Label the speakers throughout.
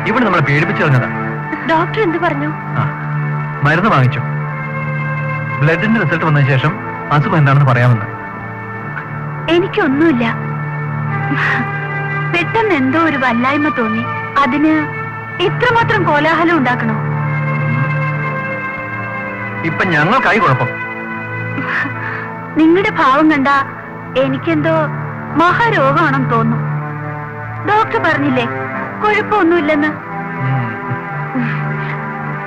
Speaker 1: ഇവിടെ നമ്മളെ പേടിപ്പിച്ചു കളഞ്ഞതാ.
Speaker 2: ഡോക്ടർ എന്ത് പറഞ്ഞു?
Speaker 1: മരുന്ന് വാങ്ങിച്ചു. ബ്ലഡിന്റെ റിസൾട്ട് വന്നതിന് ശേഷം അസുഖം എന്താണെന്ന് പറയാമെന്ന്.
Speaker 2: എനിക്കൊന്നുമില്ല. പെട്ടെന്ന് എന്തോ ഒരു വല്ലായ്മ തോന്നി. അതിന് ഇത്രമാത്രം കോലാഹലം ഉണ്ടാക്കണോ?
Speaker 1: ഇപ്പൊ ഞങ്ങൾക്കായി കുഴപ്പം.
Speaker 2: നിങ്ങളുടെ ഭാവം കണ്ട എനിക്കെന്തോ മഹാരോഗമാണെന്ന് തോന്നും. ഡോക്ടർ പറഞ്ഞില്ലേ കുഴപ്പമൊന്നുമില്ലെന്ന്.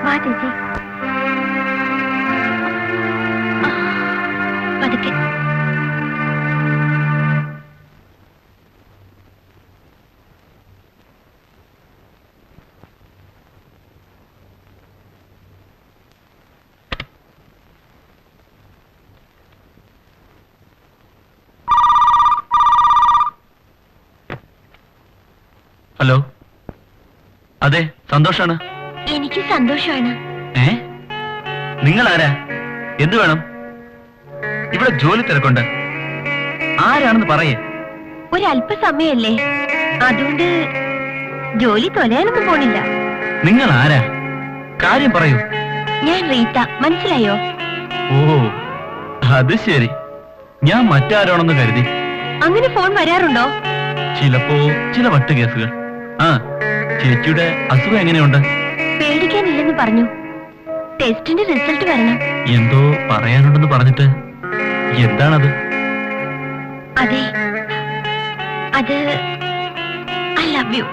Speaker 2: വാ ചേച്ചി, പതുക്കെ.
Speaker 1: ഹലോ, അതെ, സന്തോഷാണ്.
Speaker 2: എനിക്ക് സന്തോഷമാണ്.
Speaker 1: നിങ്ങൾ ആരാ? എന്ത് വേണം? ഇവിടെ ജോലി തിരക്കുണ്ട്. ആരാണെന്ന് പറയേ.
Speaker 2: ഒരല്പസമയല്ലേ, അതുകൊണ്ട് ജോലി തൊലയാനൊന്നും പോണില്ല.
Speaker 1: നിങ്ങൾ ആരാ? കാര്യം പറയൂ.
Speaker 2: ഞാൻ റീത്ത, മനസ്സിലായോ?
Speaker 1: ഓ, അത് ശരി. ഞാൻ മറ്റാരാണെന്ന് കരുതി.
Speaker 2: അങ്ങനെ ഫോൺ വരാറുണ്ടോ?
Speaker 1: ചിലപ്പോ ചില വട്ട് കേസുകൾ. ചേച്ചിയുടെ അസുഖം എങ്ങനെയുണ്ട്?
Speaker 2: പേടിക്കാനില്ലെന്ന് പറഞ്ഞു. ടെസ്റ്റിന്റെ റിസൾട്ട് വരണം.
Speaker 1: എന്തോ പറയാനുണ്ടെന്ന് പറഞ്ഞിട്ട്. എന്താണത്?
Speaker 2: അതെ, അത് ഐ ലവ് യു.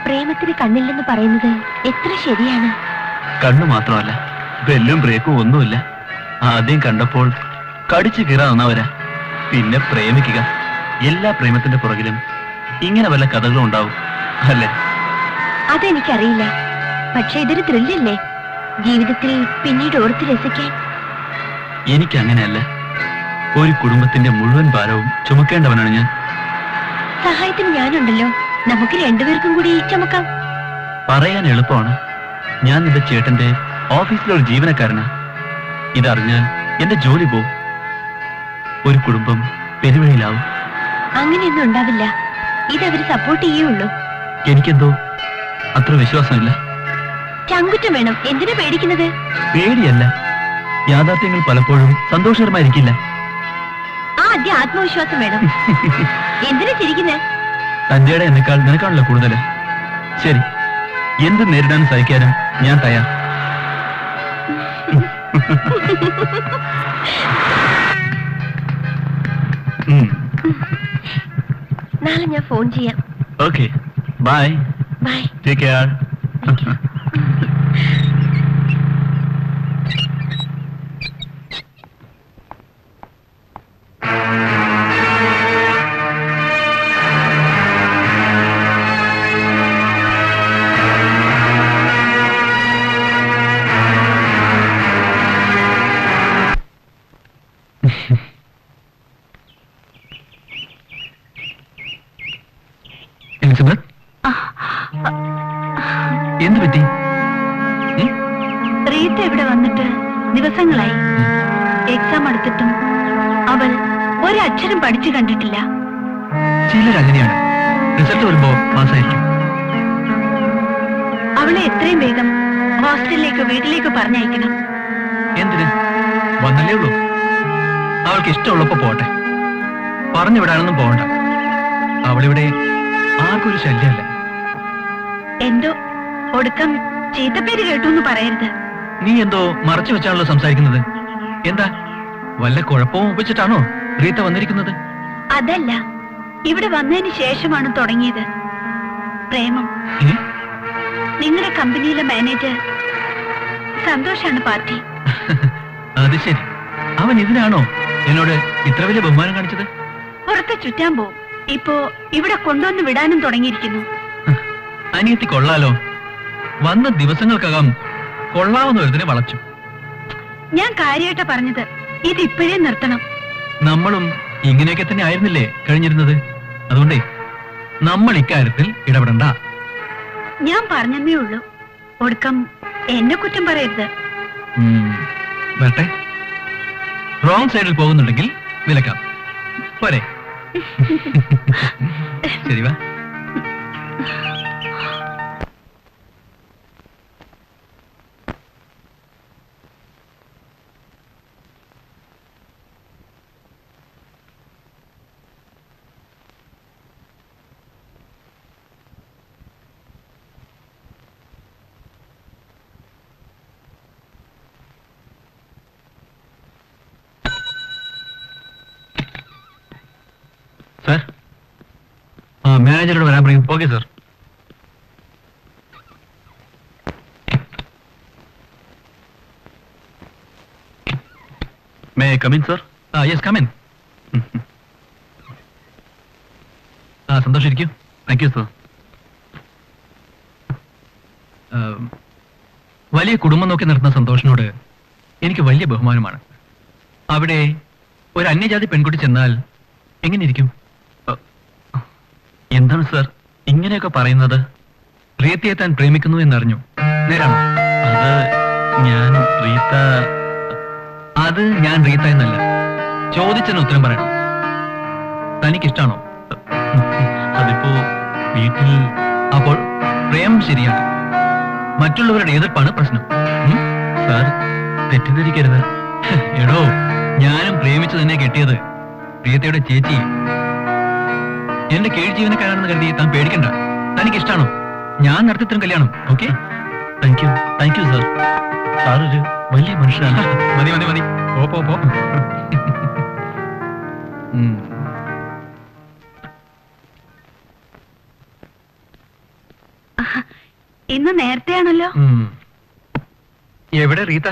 Speaker 2: പ്രേമത്തിന് കണ്ണില്ലെന്ന് പറയുന്നത് എത്ര ശരിയാണ്.
Speaker 1: കണ്ണു മാത്രമല്ല, ബെല്ലും ബ്രേക്കും ഒന്നുമില്ല. ആദ്യം കണ്ടപ്പോൾ കടിച്ചു കീറാവുന്നവരാ. പിന്നെ പ്രേമിക്കുക. എല്ലാ പ്രേമത്തിന്റെ പുറകിലും ഇങ്ങനെ വല്ല കഥകളും ഉണ്ടാവും അല്ലേ?
Speaker 2: അതെനിക്കറിയില്ല. പക്ഷെ ഇതൊരു ത്രില്ലല്ലേ, ജീവിതത്തിൽ പിന്നീട് ഓർത്ത് രസിക്കാൻ.
Speaker 1: എനിക്കങ്ങനെയല്ല. ഒരു കുടുംബത്തിന്റെ മുഴുവൻ ഭാരവും ചുമക്കേണ്ടവനാണ് ഞാൻ.
Speaker 2: സഹായത്തിന് ഞാനുണ്ടല്ലോ, നമുക്ക് രണ്ടുപേർക്കും കൂടി ചുമക്കാം.
Speaker 1: പറയാൻ എളുപ്പമാണ്. ഞാൻ നിന്റെ ചേട്ടന്റെ ഓഫീസിലൊരു ജീവനക്കാരനാ. ഇതറിഞ്ഞാൽ എന്റെ ജോലി പോവും. ഒരു കുടുംബം പെരുവഴിയിലാവും.
Speaker 2: അങ്ങനെയൊന്നും ഉണ്ടാവില്ല. ഇതവര് സപ്പോർട്ട് ചെയ്യുള്ളൂ.
Speaker 1: എനിക്കെന്തോ അത്ര വിശ്വാസമില്ല.
Speaker 2: ചങ്കുറ്റം വേണം. എന്തിനാ പേടിക്കുന്നത്?
Speaker 1: പേടിയല്ല, യാഥാർത്ഥ്യങ്ങൾ പലപ്പോഴും സന്തോഷകരമായിരിക്കില്ല.
Speaker 2: ആദ്യം ആത്മവിശ്വാസം വേണം. എന്തിനാ ചിരിക്കുന്നേ?
Speaker 1: തന്റെ എന്നെക്കാൾ നിനക്കാണല്ലോ കൂടുതൽ. ശരി, എന്ത് നേരിടാനും സഹിക്കാനും ഞാൻ തയ്യാർ.
Speaker 2: നാളെ ഞാൻ ഫോൺ ചെയ്യാം.
Speaker 1: Okay, bye.
Speaker 2: Bye.
Speaker 1: Take care. എന്ത് പറ്റി?
Speaker 2: റീത്ത ഇവിടെ വന്നിട്ട് ദിവസങ്ങളായി. എക്സാം എടുത്തിട്ടും അവൾ ഒരക്ഷരം പഠിച്ചു കണ്ടിട്ടില്ല.
Speaker 1: ചിലരങ്ങനെയാണ്. റിസൾട്ട് വരുമ്പോ പാസ്സായിരിക്കും.
Speaker 2: അവളെ എത്രയും വേഗം ഹോസ്റ്റലിലേക്കോ വീട്ടിലേക്കോ പറഞ്ഞയക്കണം.
Speaker 1: എന്തിന്? വന്നല്ലേ ഉള്ളൂ. അവൾക്ക് ഇഷ്ടമുള്ളപ്പോ പോട്ടെ. പറഞ്ഞു വിടാനൊന്നും പോകണ്ട. അവളിവിടെ ആർക്കൊരു ശല്യമല്ല.
Speaker 2: എന്തോ ഒടുക്കം ചീത്തപ്പേര് കേട്ടു എന്ന് പറയരുത്.
Speaker 1: നീ എന്തോ മറച്ചു വെച്ചാണല്ലോ സംസാരിക്കുന്നത്. എന്താ, വല്ല കുഴപ്പവും ഒപ്പിച്ചിട്ടാണോ റീത്ത വന്നിരിക്കുന്നത്?
Speaker 2: അതല്ല, ഇവിടെ വന്നതിന് ശേഷമാണ് തുടങ്ങിയത് പ്രേമം. നിങ്ങളുടെ കമ്പനിയിലെ മാനേജർ സന്തോഷാണ് പാർട്ടി.
Speaker 1: അത് ശരി. അവൻ ഇതിനാണോ എന്നോട് ഇത്ര വലിയ ബഹുമാനം കാണിച്ചത്?
Speaker 2: പുറത്തെ ചുറ്റാൻ പോവും. ഇപ്പോ ഇവിടെ കൊണ്ടുവന്ന് വിടാനും തുടങ്ങിയിരിക്കുന്നു.
Speaker 1: അനിയത്തി കൊള്ളാലോ. വന്ന ദിവസങ്ങൾക്കകം കൊള്ളാവുന്ന ഒരുത്തിനെ വളച്ചു.
Speaker 2: ഞാൻ കാര്യമായിട്ടാ പറഞ്ഞത്. ഇത് ഇപ്പോഴേ നിർത്തണം.
Speaker 1: നമ്മളും ഇങ്ങനെയൊക്കെ തന്നെ ആയിരുന്നില്ലേ കഴിഞ്ഞിരുന്നത്? അതുകൊണ്ടേ നമ്മൾ ഇക്കാര്യത്തിൽ ഇടപെടണ്ട.
Speaker 2: ഞാൻ പറഞ്ഞതേ ഉള്ളൂ. ഒടുക്കം എന്നെ കുറ്റം പറയരുത്.
Speaker 1: വരട്ടെ. റോങ് സൈഡിൽ പോകുന്നുണ്ടെങ്കിൽ വിലക്കാം. പോരെ? ശരി വാ. സർ, മാനേജറോട് വരാൻ പറയും. Okay sir. May I come in sir? Yes, come in. സന്തോഷം, ഇരിക്കും. Thank you sir. വലിയ കുടുംബം നോക്കി നടത്തുന്ന സന്തോഷിനോട് എനിക്ക് വലിയ ബഹുമാനമാണ്. അവിടെ ഒരു അന്യജാതി പെൺകുട്ടി ചെന്നാൽ എങ്ങനെ ഇരിക്കും? എന്താണ് സർ ഇങ്ങനെയൊക്കെ പറയുന്നത്? റീത്തയെ താൻ പ്രേമിക്കുന്നു എന്നറിഞ്ഞു, നേരാണോ? അത് ഞാൻ റീത്ത എന്നല്ല, ചോദിച്ചതിന് ഉത്തരം പറയണം. തനിക്കിഷ്ടാണോ? അതിപ്പോ വീട്ടിൽ. അപ്പോൾ പ്രേമം ശരിയാണ്, മറ്റുള്ളവരുടെ എതിർപ്പാണ് പ്രശ്നം. സാർ തെറ്റിദ്ധരിക്കരുത്. എടോ, ഞാനും പ്രേമിച്ചു തന്നെ കെട്ടിയത് റീത്തയുടെ ചേച്ചി. എന്റെ കീഴ് ജീവനക്കാരാണെന്ന് കരുതി താൻ പേടിക്കണ്ട. തനിക്ക് ഇഷ്ടാണോ? ഞാൻ നടത്തിത്തരും കല്യാണം. Okay? Thank you. Thank you sir. Sir ഒരു വലിയ മനുഷ്യനാണ്. മതി മതി മതി, പോ.
Speaker 2: ഇന്ന് നേരത്തെയാണല്ലോ.
Speaker 1: എവിടെ റീത്ത?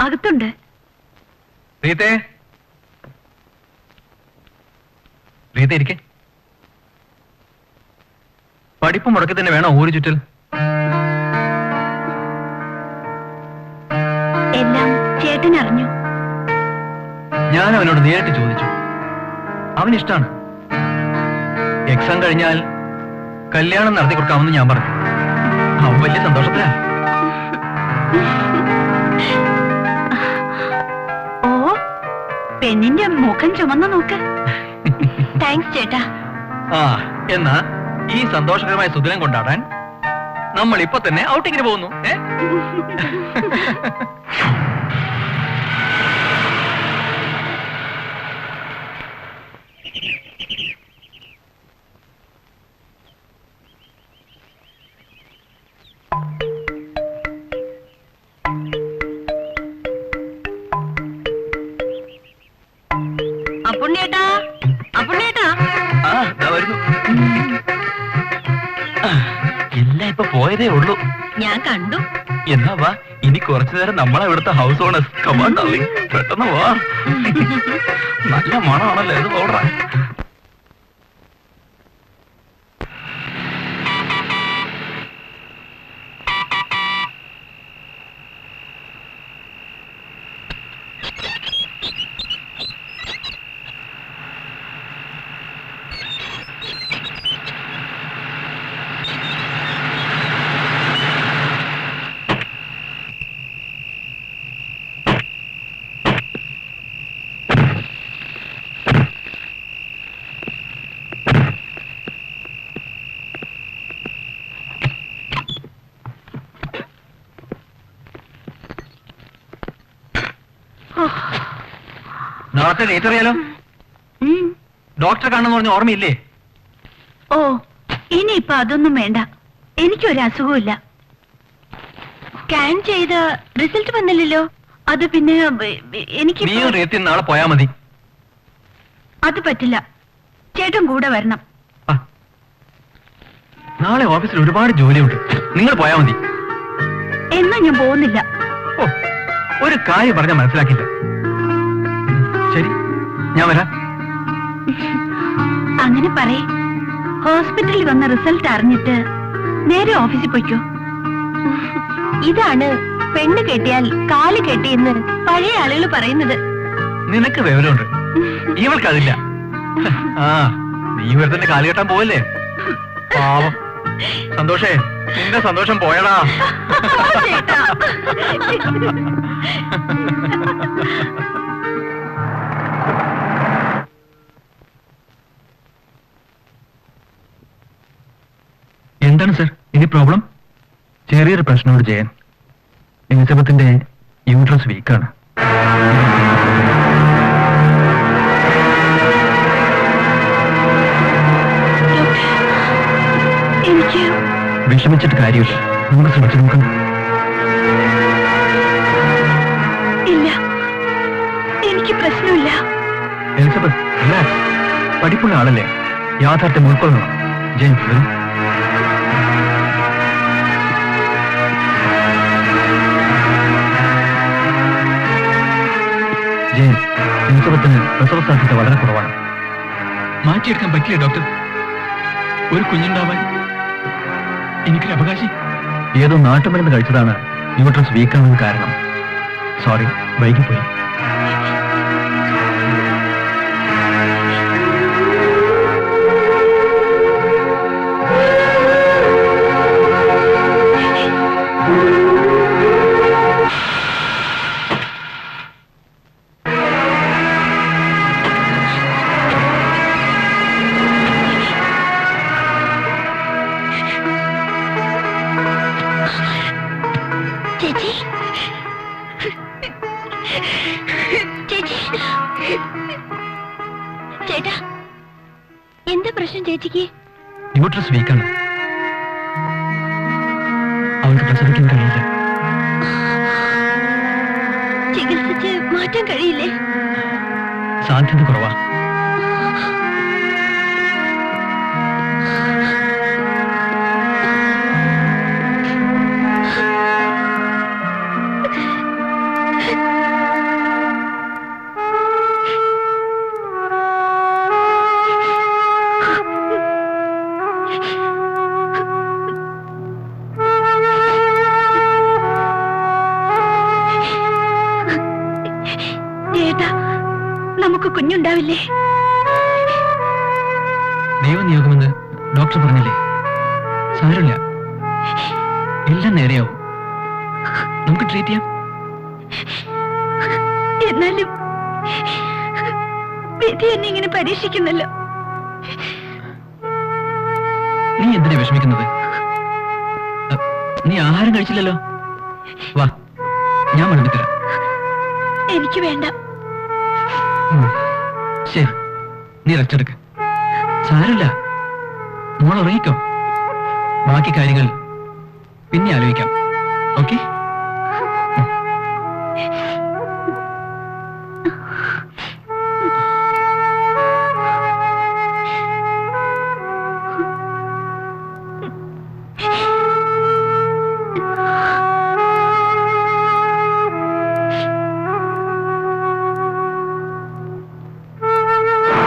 Speaker 2: അകത്തുണ്ട്.
Speaker 1: റീത്ത ഇരിക്കെ. പഠിപ്പ് മുടക്കി തന്നെ വേണോ ഊരു ചുറ്റൽ?
Speaker 2: എല്ലാം ചേട്ടൻ അറിഞ്ഞു.
Speaker 1: ഞാൻ അവനോട് നേരിട്ട് ചോദിച്ചു. അവനിഷ്ടാണ്. എക്സാം കഴിഞ്ഞാൽ കല്യാണം നടത്തി കൊടുക്കാമെന്ന് ഞാൻ പറഞ്ഞു. അവൻ വലിയ സന്തോഷത്തിലാ.
Speaker 2: ഓ, പെണ്ണിന്റെ മുഖം ചുമന്ന് നോക്ക്. താങ്ക്സ് ചേട്ടാ.
Speaker 1: എന്നാ ഈ സന്തോഷകരമായ സുദിനം കൊണ്ടാടാൻ നമ്മൾ ഇപ്പൊ തന്നെ ഔട്ടിങ്ങിന് പോകുന്നു.
Speaker 2: അപ്പുണ്ണിയേട്ടാ, അപ്പുണ്ണിയേട്ടാ.
Speaker 1: വരുന്നു. എല്ലാം ഇപ്പൊ പോയതേ ഉള്ളൂ.
Speaker 2: ഞാൻ കണ്ടു.
Speaker 1: എന്നാ വാ, ഇനി കുറച്ചു നേരം നമ്മളെ ഇവിടുത്തെ ഹൗസ് ഓണേഴ്സ്. കമാണ്ടാവേ, പെട്ടെന്ന് വാ. നല്ല മണമാണല്ലോ ഇത് പൗഡറാ. നാളത്തെ ഡേറ്റ് അറിയാലോ? ഡോക്ടറെ കാണുമെന്ന് പറഞ്ഞ ഓർമ്മയില്ലേ?
Speaker 2: ഓ, ഇനിയിപ്പൊ അതൊന്നും വേണ്ട. എനിക്കൊരു അസുഖമില്ല. സ്കാൻ ചെയ്ത് റിസൾട്ട് വന്നില്ലല്ലോ. അത് പിന്നെ എനിക്ക്
Speaker 1: നീ റേത്തി നാളെ പോയാ മതി.
Speaker 2: അത് പറ്റില്ല. ചേട്ടൻ കൂടെ വരണം.
Speaker 1: നാളെ ഓഫീസിൽ ഒരുപാട് ജോലിയുണ്ട്. നിങ്ങൾ പോയാ മതി.
Speaker 2: എന്നാ ഞാൻ പോകുന്നില്ല.
Speaker 1: ഓ, ഒരു കാര്യം പറഞ്ഞാൽ മനസ്സിലാക്കില്ല. ശരി, ഞാൻ വരാം.
Speaker 2: അങ്ങനെ പറയേ. ഹോസ്പിറ്റലിൽ വന്ന റിസൾട്ട് അറിഞ്ഞിട്ട് നേരെ ഓഫീസിൽ പോയിക്കോ. ഇതാണ് പെണ്ണ് കെട്ടിയാൽ കാല് കെട്ടിയെന്ന് പഴയ ആളുകൾ പറയുന്നത്.
Speaker 1: നിനക്ക് വിവരമുണ്ട്, ഇവൾക്കതില്ല. നീ വെറുതെ കാല് കെട്ടാൻ പോവല്ലേ? പാവം. സന്തോഷേ, നിന്റെ സന്തോഷം പോയടാ.
Speaker 2: ചേട്ടാ.
Speaker 1: എന്താണ് സർ ഇനി പ്രോബ്ലം? ചെറിയൊരു പ്രശ്നമുണ്ട് ജയൻ. എലിസബത്തിന്റെ യൂട്രസ് വീക്കാണ്.
Speaker 2: എനിക്ക്
Speaker 1: വിഷമിച്ചിട്ട് കാര്യമില്ല, നമുക്ക് ശ്രമിച്ചു നോക്കണം.
Speaker 2: ഇല്ല, എനിക്ക് പ്രശ്നമില്ല.
Speaker 1: Elizabeth relax. പഠിപ്പുള്ള ആളല്ലേ, യാഥാർത്ഥ്യം ഉൾക്കൊള്ളണം. ജയൻ വരും. ജയൻ, എലിസബത്തിന് പ്രസവ സാധ്യത വളരെ കുറവാണ്. മാറ്റിയെടുക്കാൻ പറ്റില്ല ഡോക്ടർ. ഒരു കുഞ്ഞുണ്ടാവാൻ എനിക്കൊരു അവകാശം. ഏതോ നാട്ടുമരുന്ന് കഴിച്ചതാണ് യൂട്രസ് വീക്കാണെന്ന് കാരണം. സോറി, വൈകിപ്പോയി.
Speaker 2: ചേച്ചി, ചേച്ചി, ചേട്ടാ, എന്താ പ്രശ്നം ചേച്ചിക്ക്?
Speaker 1: യൂട്രസ് വീക്കാണ്. അവൾക്ക് പ്രസവിക്കാൻ കഴിയില്ല.
Speaker 2: ചികിത്സിച്ച് മാറ്റാൻ കഴിയില്ലേ?
Speaker 1: സാധ്യത കുറവാ.
Speaker 2: ചേട്ടാ, നമുക്ക് കുഞ്ഞുണ്ടാവില്ലേ?
Speaker 1: ദൈവനിയോഗമെന്ന് ഡോക്ടർ പറഞ്ഞില്ലേ? സാരമില്ല, എല്ലാം നേരെയാവും. നമുക്ക് ട്രീറ്റ് ചെയ്യാം.
Speaker 2: എന്നാലും വിധി എന്നെ ഇങ്ങനെ പരീക്ഷിക്കുന്നല്ലോ.
Speaker 1: നീ എന്തിനാ വിഷമിക്കുന്നത്? നീ ആഹാരം കഴിച്ചില്ലല്ലോ. വാ, ഞാൻ വിളമ്പിത്തരാം.
Speaker 2: എനിക്ക് വേണ്ട.
Speaker 1: ശരി, നീ റെസ്റ്റ് എടുക്ക്. സാരമില്ല, മോൾ ഉറങ്ങിക്കോ. ബാക്കി കാര്യങ്ങൾ പിന്നെ ആലോചിക്കാം. ഓക്കെ?